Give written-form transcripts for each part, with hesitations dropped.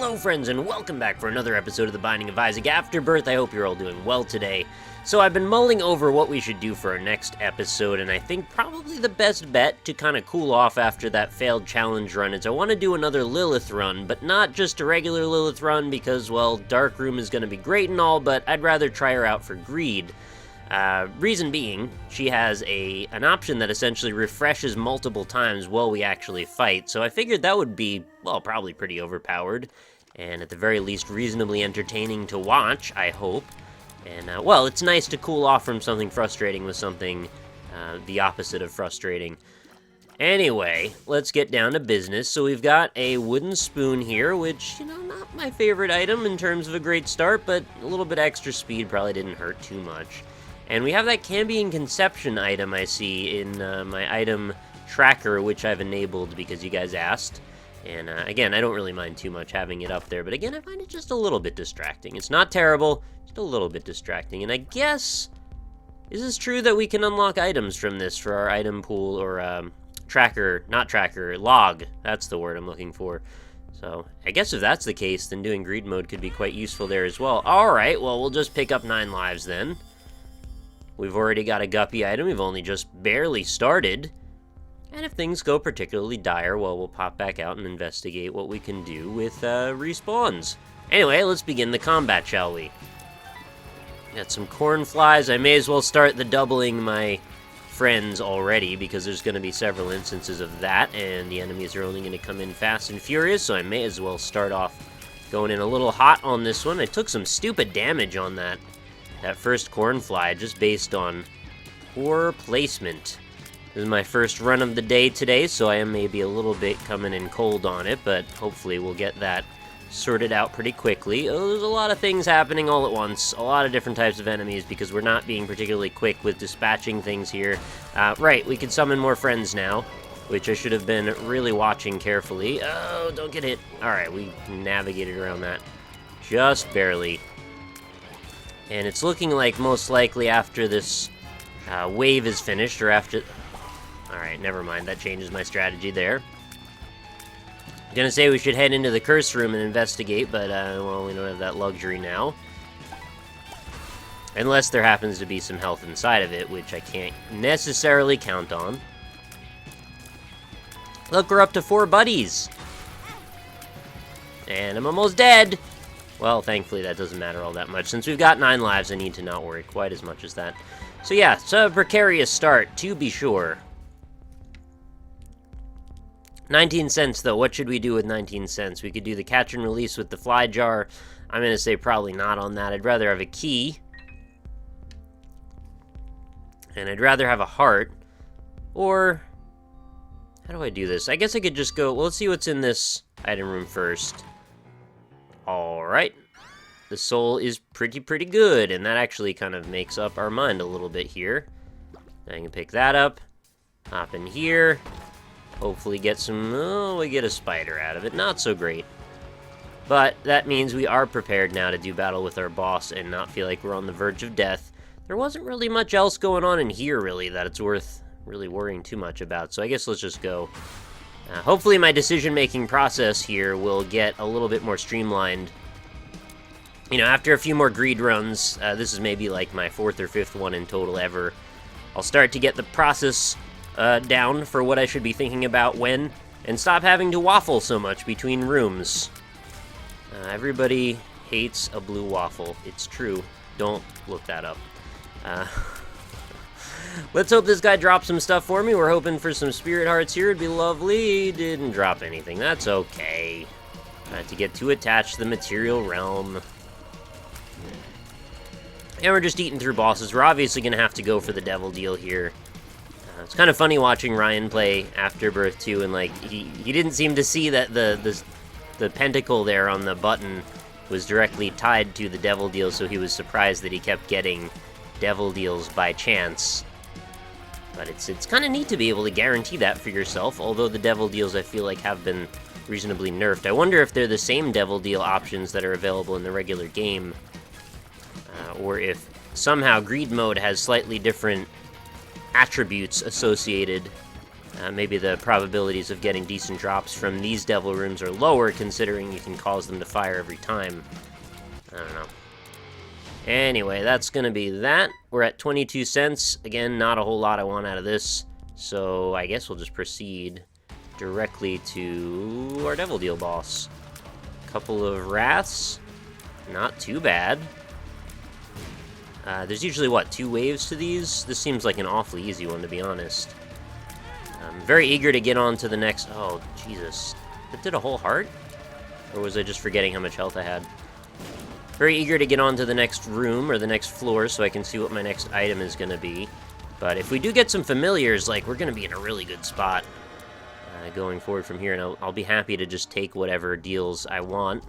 Hello friends and welcome back for another episode of The Binding of Isaac Afterbirth. I hope you're all doing well today. So I've been mulling over what we should do for our next episode, and I think probably the best bet to kind of cool off after that failed challenge run is I want to do another Lilith run, but not just a regular Lilith run because, well, Dark Room is going to be great and all, but I'd rather try her out for greed. Reason being, she has an option that essentially refreshes multiple times while we actually fight, so I figured that would be, well, probably pretty overpowered, and at the very least reasonably entertaining to watch, I hope. And, well, it's nice to cool off from something frustrating with something the opposite of frustrating. Anyway, let's get down to business. So we've got a wooden spoon here, which, you know, not my favorite item in terms of a great start, but a little bit extra speed probably didn't hurt too much. And we have that Cambion Conception item I see in my item tracker, which I've enabled because you guys asked. And again, I don't really mind too much having it up there, but again, I find it just a little bit distracting. It's not terrible, just a little bit distracting. And I guess, is this true that we can unlock items from this for our item pool, or tracker, not tracker, log, that's the word I'm looking for. So, I guess if that's the case, then doing greed mode could be quite useful there as well. Alright, well, we'll just pick up 9 lives then. We've already got a guppy item, we've only just barely started. And if things go particularly dire, well, we'll pop back out and investigate what we can do with respawns. Anyway, let's begin the combat, shall we? Got some corn flies. I may as well start the doubling my friends already, because there's going to be several instances of that, and the enemies are only going to come in fast and furious, so I may as well start off going in a little hot on this one. I took some stupid damage on that first corn fly, just based on poor placement. This is my first run of the day today, so I am maybe a little bit coming in cold on it, but hopefully we'll get that sorted out pretty quickly. Oh, there's a lot of things happening all at once, a lot of different types of enemies, because we're not being particularly quick with dispatching things here. Right, we can summon more friends now, which I should have been really watching carefully. Oh, don't get hit. Alright, we navigated around that just barely. And it's looking like most likely after this wave is finished, or after... Alright, never mind, that changes my strategy there. I'm gonna say we should head into the curse room and investigate, but, well, we don't have that luxury now. Unless there happens to be some health inside of it, which I can't necessarily count on. Look, we're up to 4 buddies! And I'm almost dead! Well, thankfully that doesn't matter all that much. Since we've got 9 lives, I need to not worry quite as much as that. So yeah, it's a precarious start, to be sure. 19 cents, though. What should we do with 19 cents? We could do the catch and release with the fly jar. I'm going to say probably not on that. I'd rather have a key. And I'd rather have a heart. Or, how do I do this? I guess I could just go, well, let's see what's in this item room first. Alright. The soul is pretty good, and that actually kind of makes up our mind a little bit here. I can pick that up. Hop in here. Hopefully get some... oh, we get a spider out of it. Not so great. But that means we are prepared now to do battle with our boss and not feel like we're on the verge of death. There wasn't really much else going on in here, really, that it's worth really worrying too much about. So I guess let's just go. Hopefully my decision-making process here will get a little bit more streamlined. You know, after a few more greed runs, this is maybe like my 4th or 5th one in total ever, I'll start to get the process... down for what I should be thinking about when, and stop having to waffle so much between rooms. Everybody hates a blue waffle. It's true. Don't look that up. Let's hope this guy drops some stuff for me. We're hoping for some spirit hearts here. It'd be lovely. Didn't drop anything. That's okay. Not to get too attached to the material realm. And we're just eating through bosses. We're obviously going to have to go for the devil deal here. It's kind of funny watching Ryan play Afterbirth 2, and, like, he didn't seem to see that the pentacle there on the button was directly tied to the devil deal, so he was surprised that he kept getting devil deals by chance. But it's kind of neat to be able to guarantee that for yourself, although the devil deals I feel like have been reasonably nerfed. I wonder if they're the same devil deal options that are available in the regular game, or if somehow greed mode has slightly different attributes associated Maybe the probabilities of getting decent drops from these devil rooms are lower, considering you can cause them to fire every time. I don't know. Anyway, that's going to be that. We're at 22 cents. Again, not a whole lot I want out of this. So I guess we'll just proceed directly to our Devil Deal boss. Couple of Wraths. Not too bad. There's usually, what, 2 waves to these? This seems like an awfully easy one, to be honest. I'm very eager to get on to the next... Oh, Jesus. That did a whole heart? Or was I just forgetting how much health I had? Very eager to get on to the next room, or the next floor, so I can see what my next item is going to be. But if we do get some familiars, like, we're going to be in a really good spot going forward from here, and I'll be happy to just take whatever deals I want.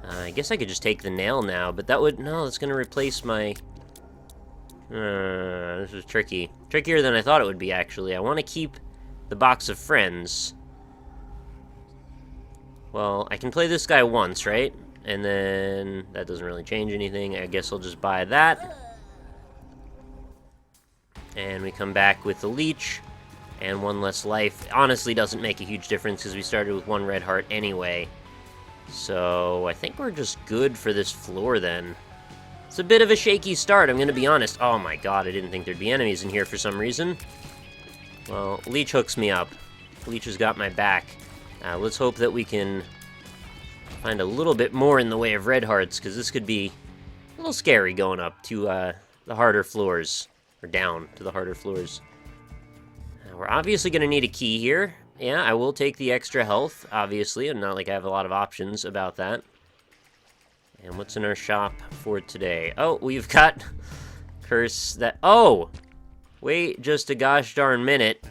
I guess I could just take the nail now, but that would... No, that's going to replace my... this is tricky. Trickier than I thought it would be, actually. I want to keep the box of friends. Well, I can play this guy once, right? And then that doesn't really change anything. I guess I'll just buy that. And we come back with the leech and 1 less life. Honestly, doesn't make a huge difference because we started with 1 red heart anyway. So I think we're just good for this floor then. It's a bit of a shaky start, I'm going to be honest. Oh my god, I didn't think there'd be enemies in here for some reason. Well, Leech hooks me up. Leech has got my back. Let's hope that we can find a little bit more in the way of red hearts, because this could be a little scary going up to the harder floors. Or down to the harder floors. We're obviously going to need a key here. Yeah, I will take the extra health, obviously. I'm not like I have a lot of options about that. And what's in our shop for today? Oh, we've got curse that... Oh! Wait just a gosh darn minute.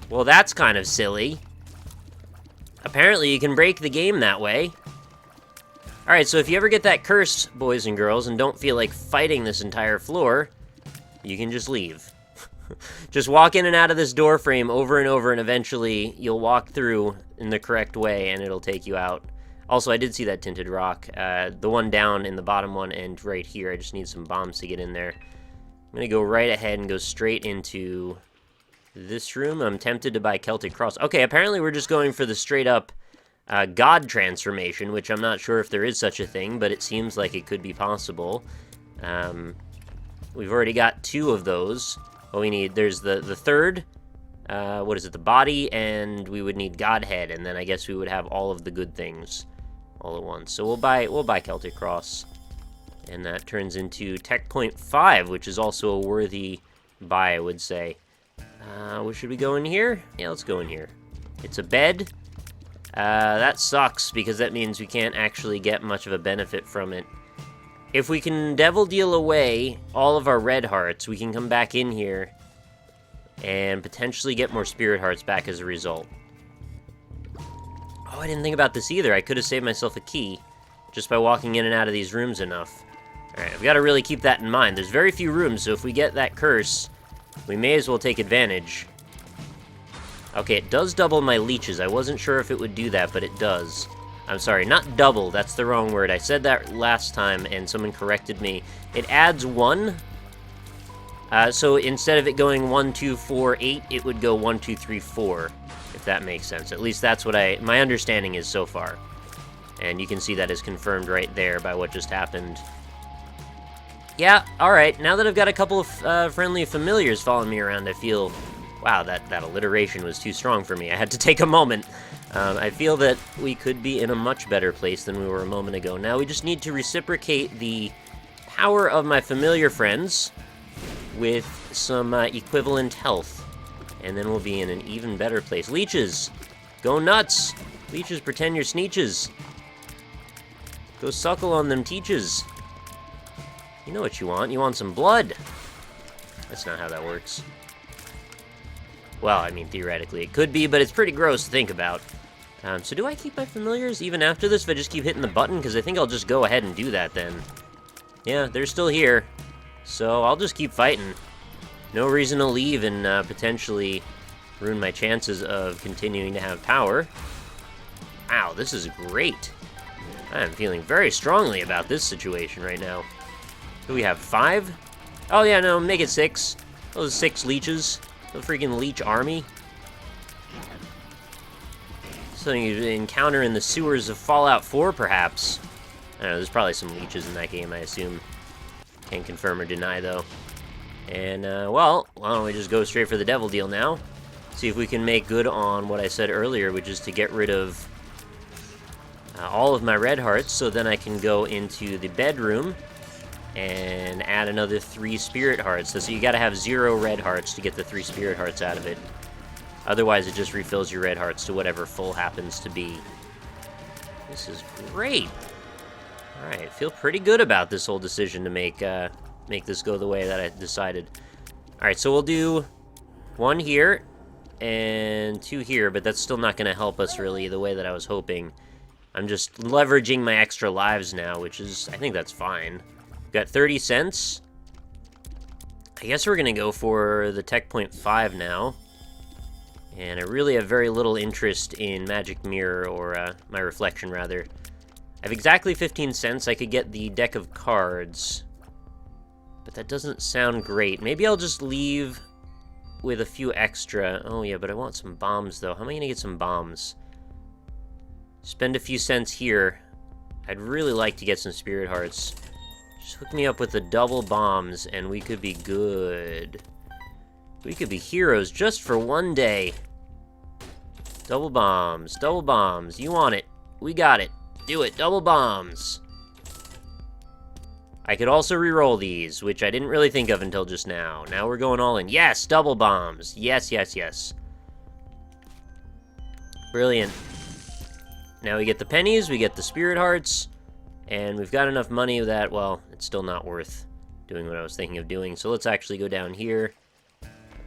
Well, that's kind of silly. Apparently, you can break the game that way. Alright, so if you ever get that curse, boys and girls, and don't feel like fighting this entire floor, you can just leave. Just walk in and out of this door frame over and over, and eventually you'll walk through in the correct way, and it'll take you out. Also, I did see that tinted rock. The one down in the bottom one and right here. I just need some bombs to get in there. I'm going to go right ahead and go straight into this room. I'm tempted to buy Celtic Cross. Okay, apparently we're just going for the straight-up God transformation, which I'm not sure if there is such a thing, but it seems like it could be possible. We've already got 2 of those. What we need, there's the third, what is it, the body, and we would need Godhead, and then I guess we would have all of the good things all at once. So we'll buy Celtic Cross, and that turns into Ep.5, which is also a worthy buy, I would say. Where should we go in here? Yeah, let's go in here. It's a bed. That sucks, because that means we can't actually get much of a benefit from it. If we can Devil Deal away all of our red hearts, we can come back in here and potentially get more spirit hearts back as a result. Oh, I didn't think about this either. I could have saved myself a key just by walking in and out of these rooms enough. Alright, I've got to really keep that in mind. There's very few rooms, so if we get that curse, we may as well take advantage. Okay, it does double my leeches. I wasn't sure if it would do that, but it does. I'm sorry, not double, that's the wrong word. I said that last time, and someone corrected me. It adds 1. So instead of it going 1, 2, 4, 8, it would go 1, 2, 3, 4, if that makes sense. At least that's what my understanding is so far. And you can see that is confirmed right there by what just happened. Yeah, alright, now that I've got a couple of friendly familiars following me around, I feel... Wow, that alliteration was too strong for me. I had to take a moment. I feel that we could be in a much better place than we were a moment ago. Now we just need to reciprocate the power of my familiar friends with some equivalent health. And then we'll be in an even better place. Leeches! Go nuts! Leeches, pretend you're Sneeches. Go suckle on them teaches. You know what you want. You want some blood. That's not how that works. Well, I mean, theoretically it could be, but it's pretty gross to think about. So do I keep my familiars even after this if I just keep hitting the button? Because I think I'll just go ahead and do that then. Yeah, they're still here. So I'll just keep fighting. No reason to leave and potentially ruin my chances of continuing to have power. Wow, this is great. I'm feeling very strongly about this situation right now. Do we have 5? Oh yeah, no, make it 6. Those 6 leeches. The freaking leech army? Something you encounter in the sewers of Fallout 4, perhaps. I don't know, there's probably some leeches in that game, I assume. Can't confirm or deny, though. And, well, why don't we just go straight for the devil deal now? See if we can make good on what I said earlier, which is to get rid of all of my red hearts, so then I can go into the bedroom and add another 3 spirit hearts. So you gotta have 0 red hearts to get the 3 spirit hearts out of it. Otherwise, it just refills your red hearts to whatever full happens to be. This is great. Alright, feel pretty good about this whole decision to make this go the way that I decided. Alright, so we'll do 1 here and 2 here, but that's still not going to help us really the way that I was hoping. I'm just leveraging my extra lives now, which is, I think that's fine. Got 30 cents. I guess we're going to go for the Tech Point 5 now. And I really have very little interest in Magic Mirror, or my Reflection, rather. I have exactly 15 cents. I could get the deck of cards. But that doesn't sound great. Maybe I'll just leave with a few extra. Oh, yeah, but I want some bombs, though. How am I going to get some bombs? Spend a few cents here. I'd really like to get some Spirit Hearts. Just hook me up with the double bombs, and we could be good. We could be heroes just for one day. Double bombs. Double bombs. You want it. We got it. Do it. Double bombs. I could also re-roll these, which I didn't really think of until just now. Now we're going all in. Yes! Double bombs. Yes, yes, yes. Brilliant. Now we get the pennies, we get the Spirit Hearts, and we've got enough money that, well, it's still not worth doing what I was thinking of doing. So let's actually go down here.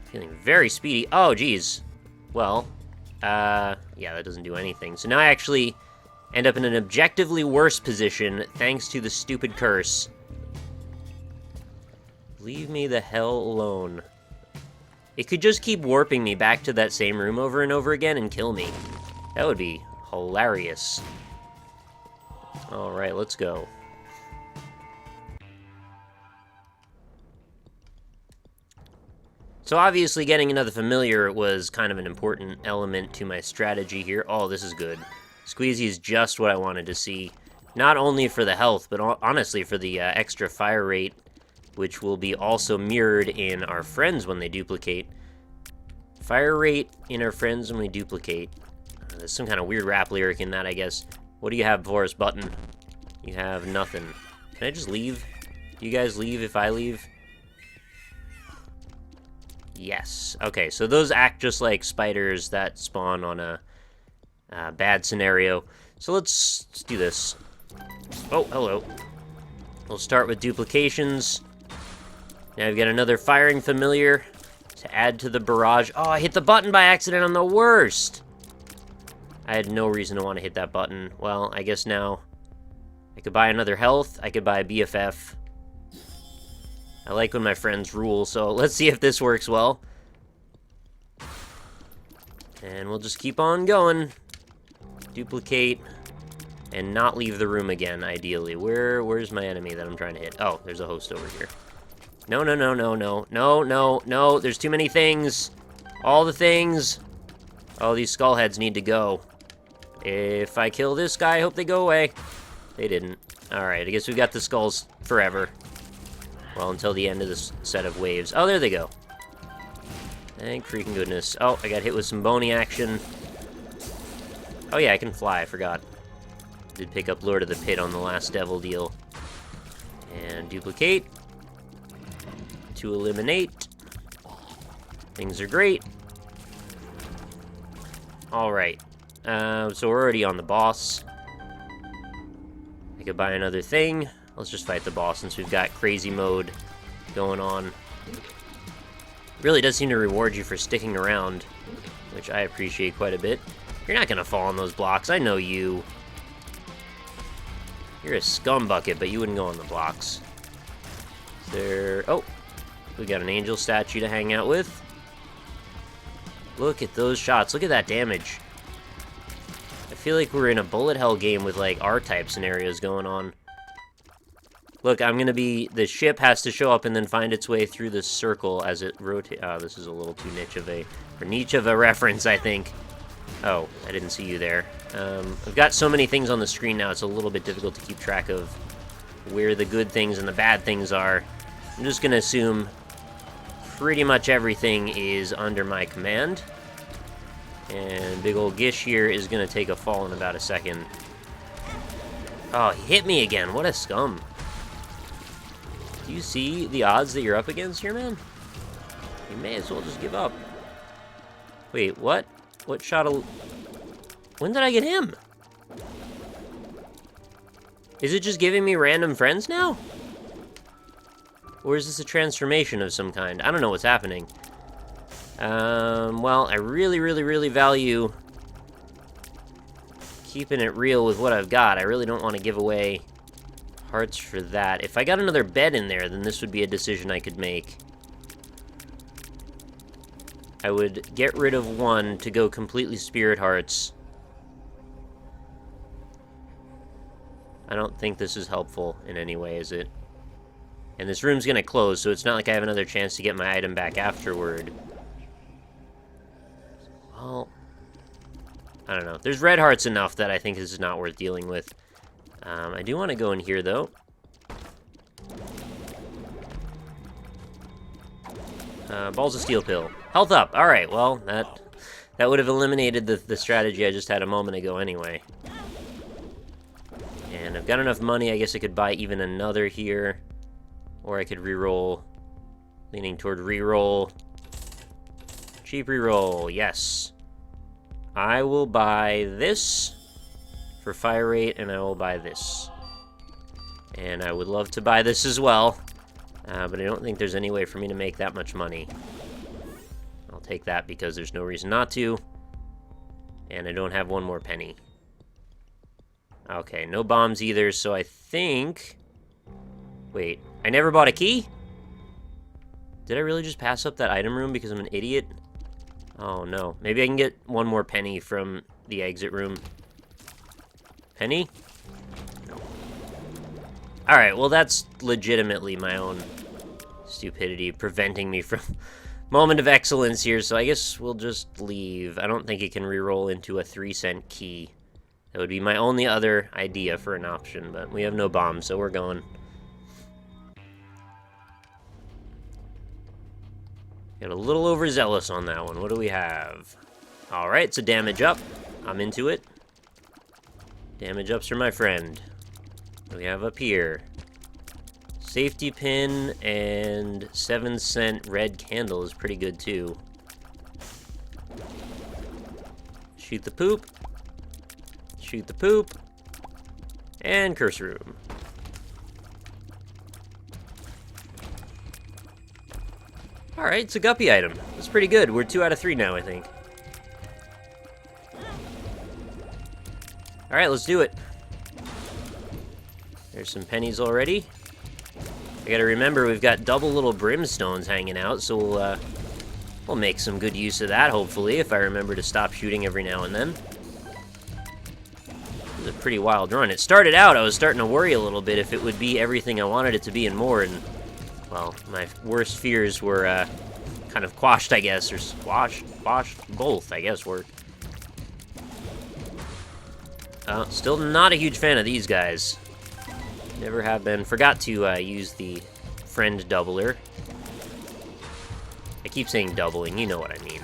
Feeling very speedy. Oh, geez. Well, yeah, that doesn't do anything. So now I actually end up in an objectively worse position thanks to the stupid curse. Leave me the hell alone. It could just keep warping me back to that same room over and over again and kill me. That would be hilarious. Alright, let's go. So obviously getting another familiar was kind of an important element to my strategy here. Oh, this is good. Squeezy is just what I wanted to see. Not only for the health, but honestly for the extra fire rate, which will be also mirrored in our friends when they duplicate. Fire rate in our friends when we duplicate. There's some kind of weird rap lyric in that, I guess. What do you have for us, Button? You have nothing. Can I just leave? Do you guys leave if I leave? Yes. Okay, so those act just like spiders that spawn on a bad scenario. So let's do this. Oh, hello. We'll start with duplications. Now we've got another firing familiar to add to the barrage. Oh, I hit the button by accident. I'm the worst. I had no reason to want to hit that button. Well, I guess now I could buy another health. I could buy a BFF. I like when my friends rule, so let's see if this works well. And we'll just keep on going. Duplicate. And not leave the room again, ideally. Where's my enemy that I'm trying to hit? Oh, there's a host over here. No, no, no, no, no. No, no, no. There's too many things. All the things. Oh, these skull heads need to go. If I kill this guy, I hope they go away. They didn't. Alright, I guess we got the skulls forever. Well, until the end of this set of waves. Oh, there they go. Thank freaking goodness. Oh, I got hit with some bony action. Oh yeah, I can fly, I forgot. Did pick up Lord of the Pit on the last devil deal. And duplicate. To eliminate. Things are great. Alright. So we're already on the boss. I could buy another thing. Let's just fight the boss since we've got crazy mode going on. Really does seem to reward you for sticking around, which I appreciate quite a bit. You're not gonna fall on those blocks, I know you. You're a scumbucket, but you wouldn't go on the blocks. Is there... Oh! We got an angel statue to hang out with. Look at those shots, look at that damage. I feel like we're in a bullet hell game with, like, R-type scenarios going on. Look, I'm gonna be... The ship has to show up and then find its way through the circle as it rotates. Oh, this is a little too niche of a reference, I think. Oh, I didn't see you there. I've got so many things on the screen now, it's a little bit difficult to keep track of where the good things and the bad things are. I'm just gonna assume pretty much everything is under my command. And big old Gish here is gonna take a fall in about a second. Oh, he hit me again. What a scum. Do you see the odds that you're up against here, man? You may as well just give up. Wait, what? What shot a... When did I get him? Is it just giving me random friends now? Or is this a transformation of some kind? I don't know what's happening. Well, I really value keeping it real with what I've got. I really don't want to give away hearts for that. If I got another bed in there, then this would be a decision I could make. I would get rid of one to go completely spirit hearts. I don't think this is helpful in any way, is it? And this room's gonna close, so it's not like I have another chance to get my item back afterward. Well, I don't know. There's red hearts enough that I think this is not worth dealing with. I do want to go in here, though. Balls of steel pill. Health up. All right, well, that would have eliminated the strategy I just had a moment ago anyway. And I've got enough money, I guess I could buy even another here. Or I could reroll. Leaning toward reroll. Cheap reroll, yes. I will buy this for fire rate, and I will buy this. And I would love to buy this as well, but I don't think there's any way for me to make that much money. I'll take that because there's no reason not to. And I don't have one more penny. Okay, no bombs either, so I think... Wait, I never bought a key? Did I really just pass up that item room because I'm an idiot? Oh no, maybe I can get one more penny from the exit room. Penny? No. Alright, well that's legitimately my own stupidity preventing me from moment of excellence here, so I guess we'll just leave. I don't think it can reroll into a 3-cent key. That would be my only other idea for an option, but we have no bombs, so we're going. Got a little overzealous on that one. What do we have? Alright, it's a damage up. I'm into it. Damage ups are my friend. What do we have up here? Safety pin and 7-cent red candle is pretty good too. Shoot the poop. Shoot the poop. And curse room. Alright, it's a guppy item. That's pretty good. We're 2 out of 3 now, I think. Alright, let's do it. There's some pennies already. I gotta remember, we've got double little brimstones hanging out, so we'll make some good use of that, hopefully, if I remember to stop shooting every now and then. It was a pretty wild run. It started out, I was starting to worry a little bit if it would be everything I wanted it to be and more, and... Well, my worst fears were kind of quashed, I guess, or squashed, both, I guess, work. Still not a huge fan of these guys. Never have been. Forgot to use the friend doubler. I keep saying doubling, you know what I mean.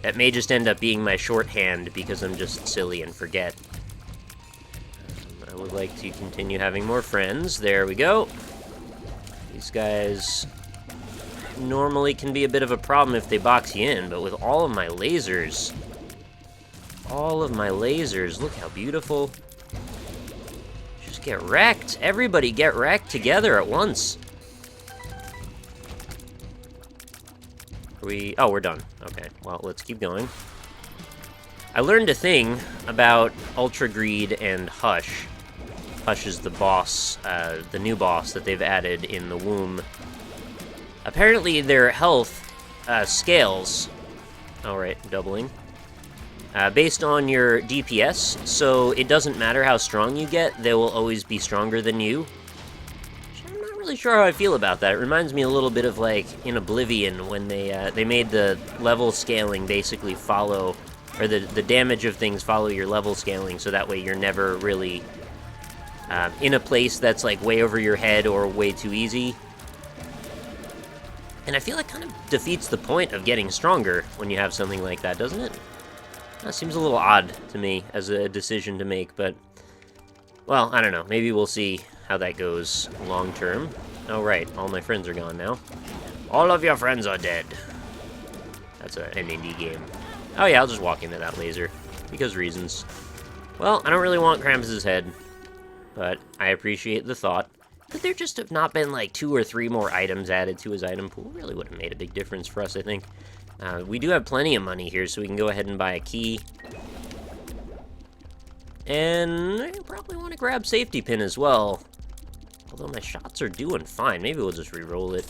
That may just end up being my shorthand because I'm just silly and forget. I would like to continue having more friends. There we go. These guys normally can be a bit of a problem if they box you in, but with all of my lasers, look how beautiful. Just get wrecked. Everybody get wrecked together at once. Oh, we're done. Okay, well, let's keep going. I learned a thing about Ultra Greed and Hush. Hush is the boss, the new boss that they've added in the womb. Apparently their health scales. Alright, doubling. based on your DPS, so it doesn't matter how strong you get, they will always be stronger than you. I'm not really sure how I feel about that. It reminds me a little bit of, like, in Oblivion, when they made the level scaling basically follow, or the damage of things follow your level scaling, so that way you're never really in a place that's, like, way over your head or way too easy. And I feel it kind of defeats the point of getting stronger when you have something like that, doesn't it? That seems a little odd to me as a decision to make, but, well, I don't know. Maybe we'll see how that goes long term. Oh, right. All my friends are gone now. All of your friends are dead. That's an indie game. Oh, yeah, I'll just walk into that laser. Because reasons. Well, I don't really want Krampus's head, but I appreciate the thought. Could there just have not been, like, 2 or 3 more items added to his item pool? Really would have made a big difference for us, I think. We do have plenty of money here, so we can go ahead and buy a key. And I probably want to grab safety pin as well. Although my shots are doing fine. Maybe we'll just re-roll it.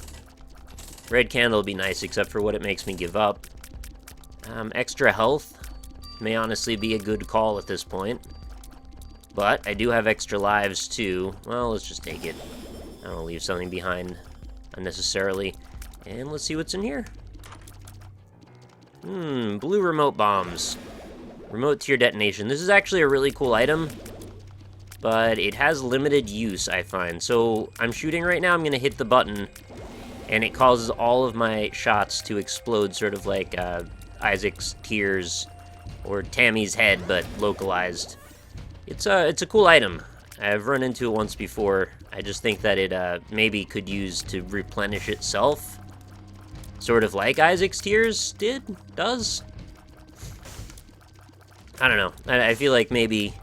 Red candle would be nice, except for what it makes me give up. Extra health may honestly be a good call at this point. But I do have extra lives, too. Well, let's just take it. I don't want to leave something behind unnecessarily. And let's see what's in here. Blue remote bombs. Remote tier detonation. This is actually a really cool item, but it has limited use, I find. So I'm shooting right now, I'm going to hit the button, and it causes all of my shots to explode, sort of like Isaac's tears or Tammy's head, but localized. It's a cool item. I've run into it once before. I just think that it maybe could use to replenish itself. Sort of like Isaac's tears does. I don't know. I feel like maybe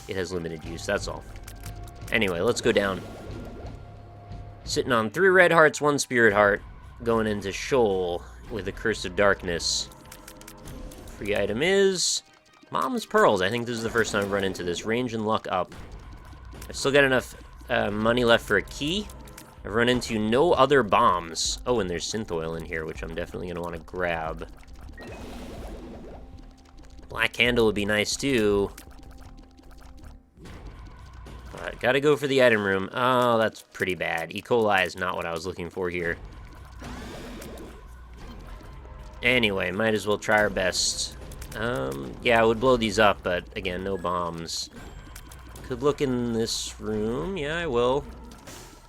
it has limited use, that's all. Anyway, let's go down. Sitting on 3 red hearts, 1 spirit heart, going into Shoal with a Curse of Darkness. Free item is Mom's Pearls. I think this is the first time I've run into this. Range and luck up. I've still got enough money left for a key. I've run into no other bombs. Oh, and there's synth oil in here, which I'm definitely going to want to grab. Black candle would be nice, too. But gotta go for the item room. Oh, that's pretty bad. E. coli is not what I was looking for here. Anyway, might as well try our best. Yeah, I would blow these up, but again, no bombs. Could look in this room. Yeah, I will.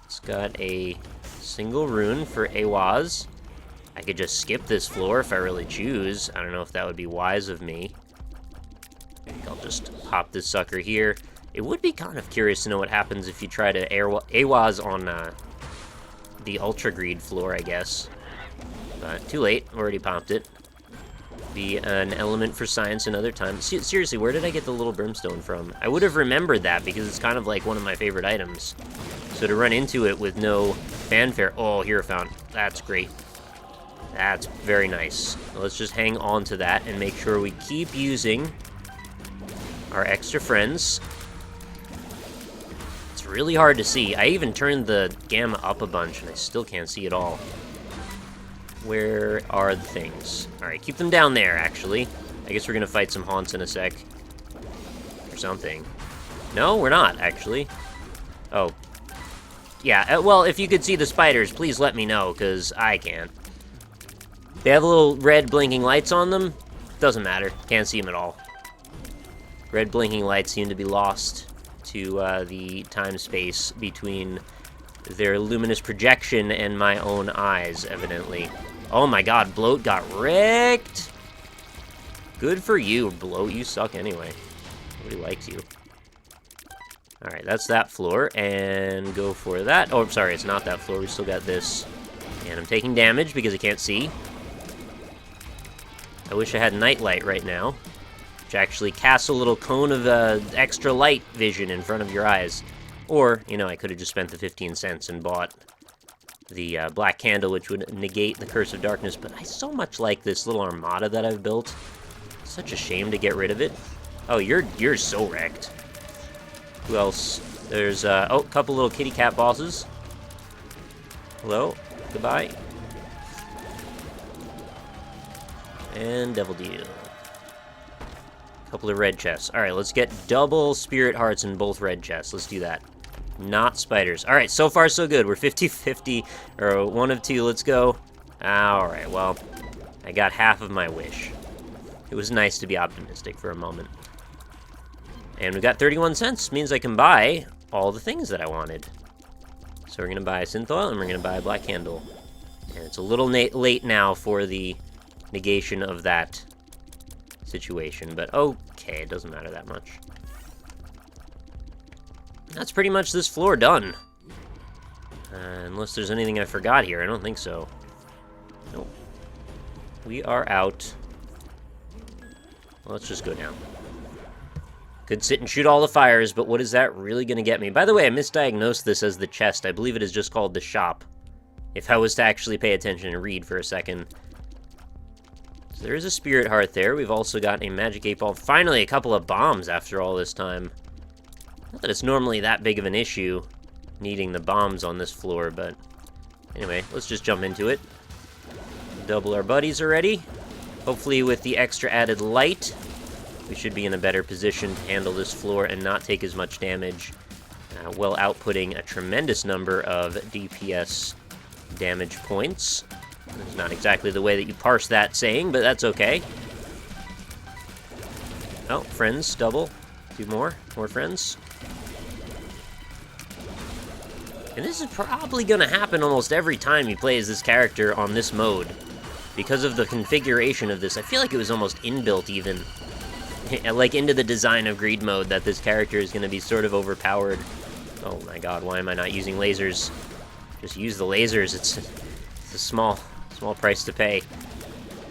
It's got a single rune for Awaz. I could just skip this floor if I really choose. I don't know if that would be wise of me. I think I'll just pop this sucker here. It would be kind of curious to know what happens if you try to Awaz on the Ultra Greed floor, I guess. But too late. Already popped it. Be an element for science another time. Seriously, where did I get the little brimstone from? I would have remembered that because it's kind of like one of my favorite items. So to run into it with no fanfare... Oh, Hero Fountain. That's great. That's very nice. Let's just hang on to that and make sure we keep using our extra friends. It's really hard to see. I even turned the gamma up a bunch and I still can't see it all. Where are the things? Alright, keep them down there, actually. I guess we're gonna fight some haunts in a sec. Or something. No, we're not, actually. Oh. Yeah, well, if you could see the spiders, please let me know, because I can't. They have little red blinking lights on them. Doesn't matter. Can't see them at all. Red blinking lights seem to be lost to the time-space between their luminous projection and my own eyes, evidently. Oh my god, Bloat got wrecked! Good for you, Bloat. You suck anyway. Nobody likes you. Alright, that's that floor, and go for that. Oh, I'm sorry, it's not that floor. We still got this. And I'm taking damage because I can't see. I wish I had nightlight right now, which actually casts a little cone of extra light vision in front of your eyes. Or, you know, I could have just spent the 15 cents and bought the black candle, which would negate the Curse of Darkness, but I so much like this little armada that I've built. Such a shame to get rid of it. Oh, you're so wrecked. Who else? There's, oh, a couple little kitty cat bosses. Hello. Goodbye. And Devil Deal. Couple of red chests. Alright, let's get double spirit hearts in both red chests. Let's do that. Not spiders. Alright, so far so good. We're 50-50, or 1 of 2. Let's go. Alright, well, I got half of my wish. It was nice to be optimistic for a moment. And we got 31 cents. Means I can buy all the things that I wanted. So we're going to buy synth oil, and we're going to buy a black candle. And it's a little late now for the negation of that situation, but okay, it doesn't matter that much. That's pretty much this floor done. Unless there's anything I forgot here. I don't think so. Nope. We are out. Well, let's just go down. Could sit and shoot all the fires, but what is that really going to get me? By the way, I misdiagnosed this as the chest. I believe it is just called the shop. If I was to actually pay attention and read for a second. So there is a spirit heart there. We've also got a magic 8-ball. Finally, a couple of bombs after all this time. Not that it's normally that big of an issue, needing the bombs on this floor, but anyway, let's just jump into it. Double our buddies already. Hopefully with the extra added light, we should be in a better position to handle this floor and not take as much damage, while outputting a tremendous number of DPS damage points. It's not exactly the way that you parse that saying, but that's okay. Oh, friends, double. 2 more. More friends. And this is probably going to happen almost every time you play as this character on this mode. Because of the configuration of this, I feel like it was almost inbuilt even. Like into the design of Greed mode, that this character is going to be sort of overpowered. Oh my god, why am I not using lasers? Just use the lasers. It's a small price to pay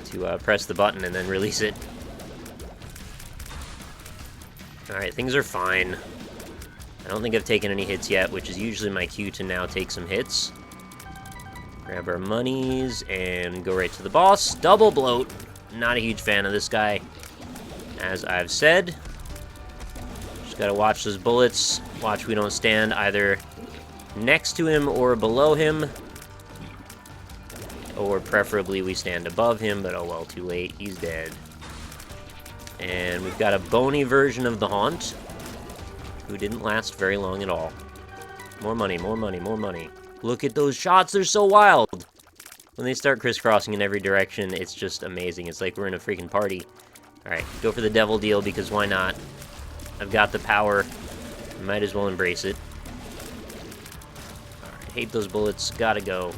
to press the button and then release it. Alright, things are fine. I don't think I've taken any hits yet, which is usually my cue to now take some hits. Grab our monies and go right to the boss. Double bloat. Not a huge fan of this guy, as I've said. Just gotta watch those bullets. Watch we don't stand either next to him or below him. Or preferably we stand above him, but oh well, too late. He's dead. And we've got a bony version of the Haunt, who didn't last very long at all. More money, more money, more money. Look at those shots, they're so wild! When they start crisscrossing in every direction, it's just amazing. It's like we're in a freaking party. Alright, go for the devil deal, because why not? I've got the power. Might as well embrace it. Alright, hate those bullets. Gotta go.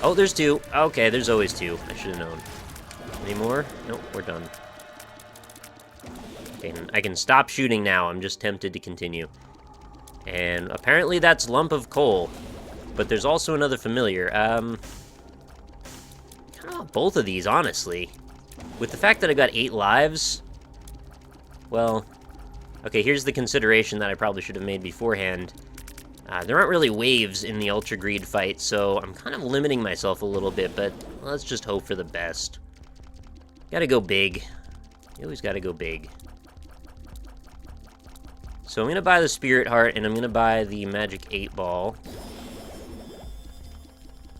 Oh, there's 2. Okay, there's always 2. I should have known. Any more? Nope, we're done. Okay, I can stop shooting now. I'm just tempted to continue. And apparently that's Lump of Coal. But there's also another familiar. Kind of want both of these, honestly. With the fact that I got 8 lives, well, okay, here's the consideration that I probably should have made beforehand. There aren't really waves in the Ultra Greed fight, so I'm kind of limiting myself a little bit, but let's just hope for the best. Gotta go big. You always gotta go big. So I'm gonna buy the Spirit Heart, and I'm gonna buy the Magic 8-ball.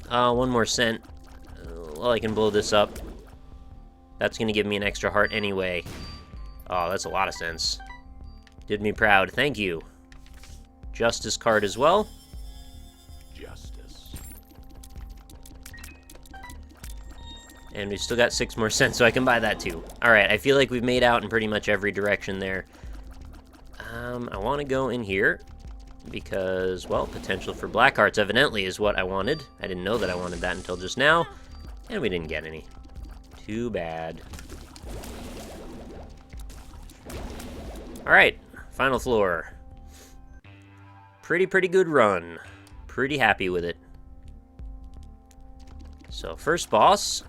1 more cent. Well, I can blow this up. That's gonna give me an extra heart anyway. Oh, that's a lot of cents. Did me proud. Thank you. Justice card as well. Justice. And we've still got 6 more cents, so I can buy that too. Alright, I feel like we've made out in pretty much every direction there. I want to go in here, because, well, potential for black hearts evidently is what I wanted. I didn't know that I wanted that until just now, and we didn't get any. Too bad. Alright, final floor. Pretty good run. Pretty happy with it. So, first boss.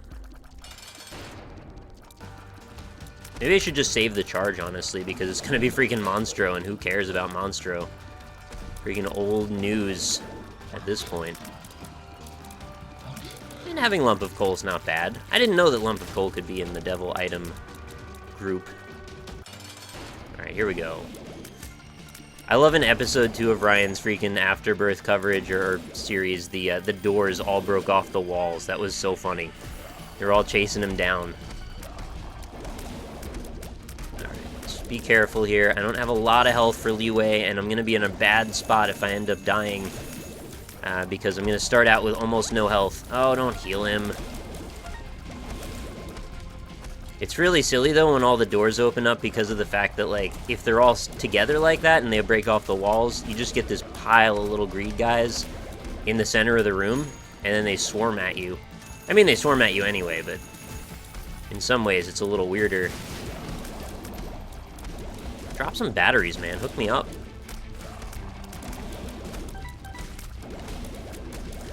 Maybe I should just save the charge, honestly, because it's gonna be freaking Monstro, and who cares about Monstro? Freaking old news at this point. And having Lump of Coal's not bad. I didn't know that Lump of Coal could be in the devil item group. Alright, here we go. I love in episode 2 of Ryan's freaking Afterbirth coverage or series, the doors all broke off the walls. That was so funny. They're all chasing him down. Alright, let's be careful here. I don't have a lot of health for leeway, and I'm going to be in a bad spot if I end up dying. Because I'm going to start out with almost no health. Oh, don't heal him. It's really silly, though, when all the doors open up because of the fact that, like, if they're all together like that and they break off the walls, you just get this pile of little greed guys in the center of the room, and then they swarm at you. I mean, they swarm at you anyway, but in some ways it's a little weirder. Drop some batteries, man. Hook me up.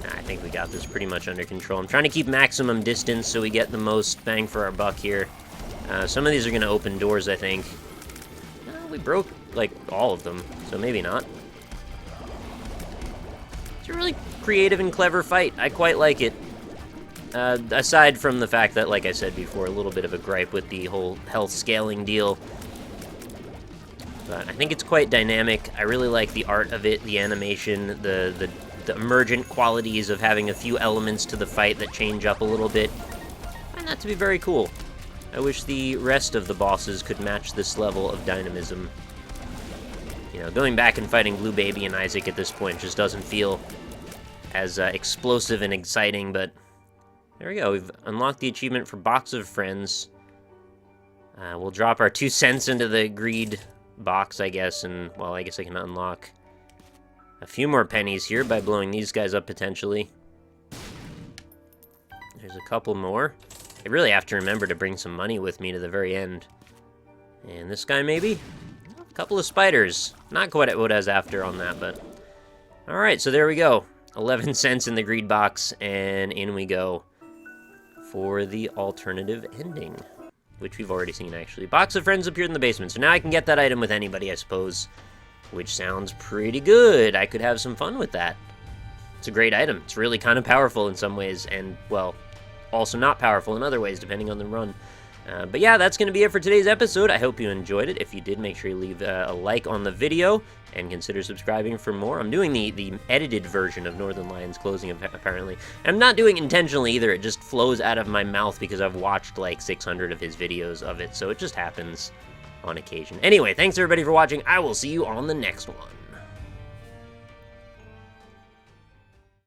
I think we got this pretty much under control. I'm trying to keep maximum distance so we get the most bang for our buck here. Some of these are going to open doors, I think. We broke, like, all of them, so maybe not. It's a really creative and clever fight. I quite like it. Aside from the fact that, like I said before, a little bit of a gripe with the whole health scaling deal. But I think it's quite dynamic. I really like the art of it, the animation, the emergent qualities of having a few elements to the fight that change up a little bit. I find that to be very cool. I wish the rest of the bosses could match this level of dynamism. You know, going back and fighting Blue Baby and Isaac at this point just doesn't feel as explosive and exciting, but there we go. We've unlocked the achievement for Box of Friends. We'll drop our 2 cents into the greed box, I guess, and, well, I guess I can unlock a few more pennies here by blowing these guys up, potentially. There's a couple more. I really have to remember to bring some money with me to the very end. And this guy, maybe? A couple of spiders. Not quite what I was after on that, but... Alright, so there we go. 11 cents in the greed box, and in we go for the alternative ending, which we've already seen, actually. Box of Friends appeared in the basement, so now I can get that item with anybody, I suppose. Which sounds pretty good. I could have some fun with that. It's a great item. It's really kind of powerful in some ways, and, well, also not powerful in other ways, depending on the run. But yeah, that's going to be it for today's episode. I hope you enjoyed it. If you did, make sure you leave a like on the video, and consider subscribing for more. I'm doing the edited version of Northern Lions Closing, apparently. And I'm not doing it intentionally either. It just flows out of my mouth because I've watched, like, 600 of his videos of it, so it just happens on occasion. Anyway, thanks everybody for watching. I will see you on the next one.